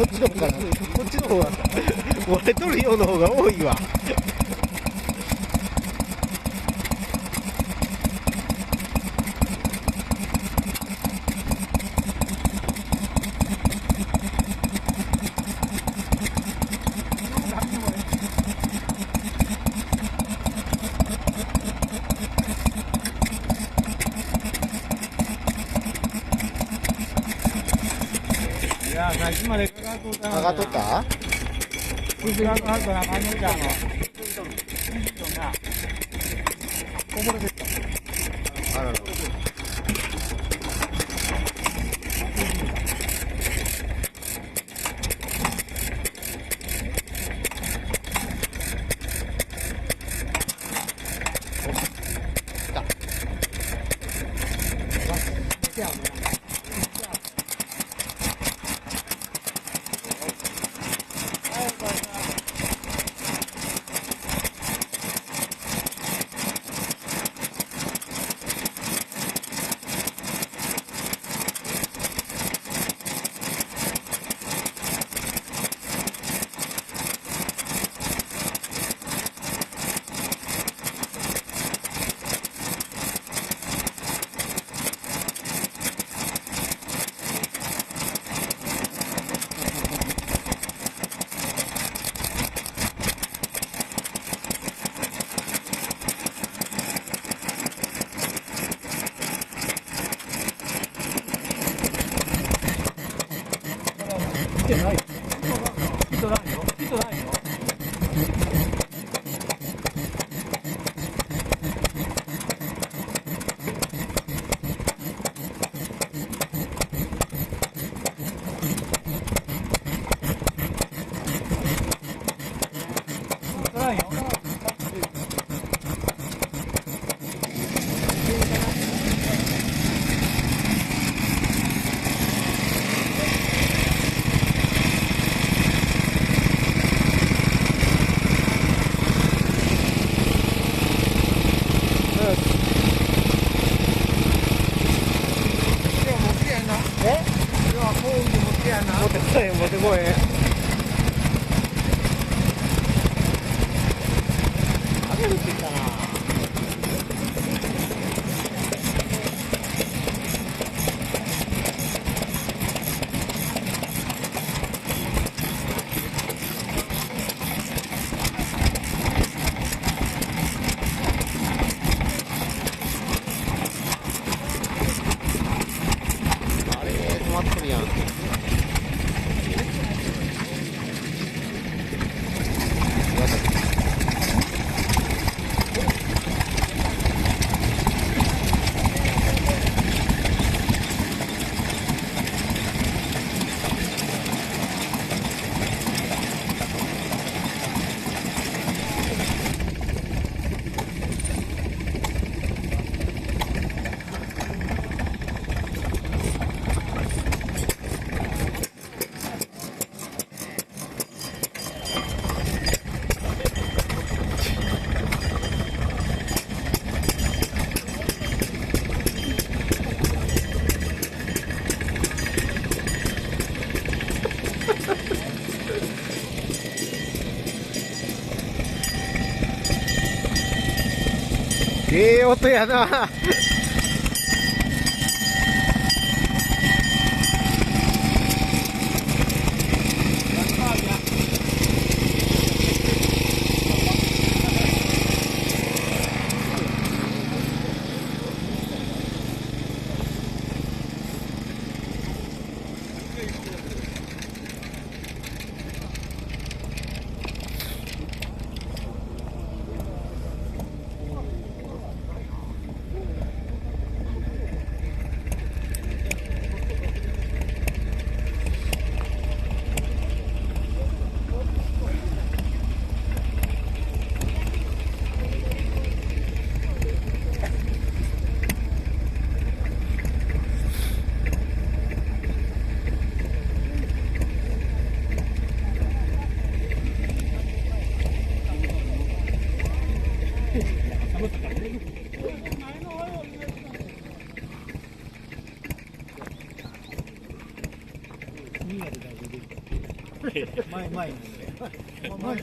こっちの方かな。こっちの方が割れとるようの方が多いわ。さっきまで上がっとった？水が上がったら感じたの。こぼれてきた。あらら。見てないよ。見てないよ。見てないよ。持ってこい。ええ音やな。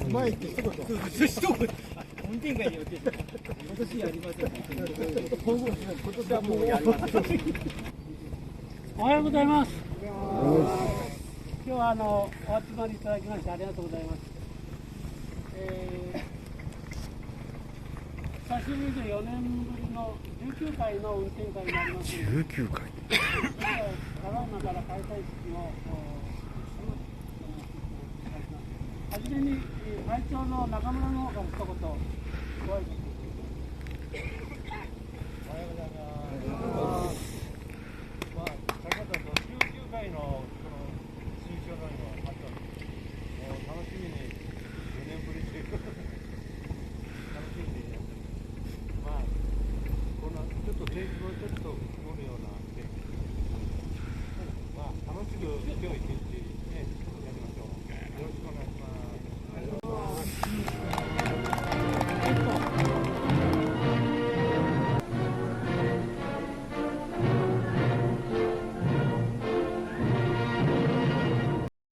前って一言。運転会によって今年やりません。今年はもうやります。おはようございます。今日はお集まりいただきましてありがとうございます。久しぶりで4年ぶりの19回の運転会になります。19回。ただいまから開催式をはじめに会長の中村の方から一言ご挨拶。おはようございます。まあ、先ほど19回のこの新潮の湯の発動機、もう楽しみに4年ぶりという楽しみに、まあ、このちょっと天気もちょっと曇るような天気、まあ、楽しく今日一日ね、やりましょう。よろしくお願いします。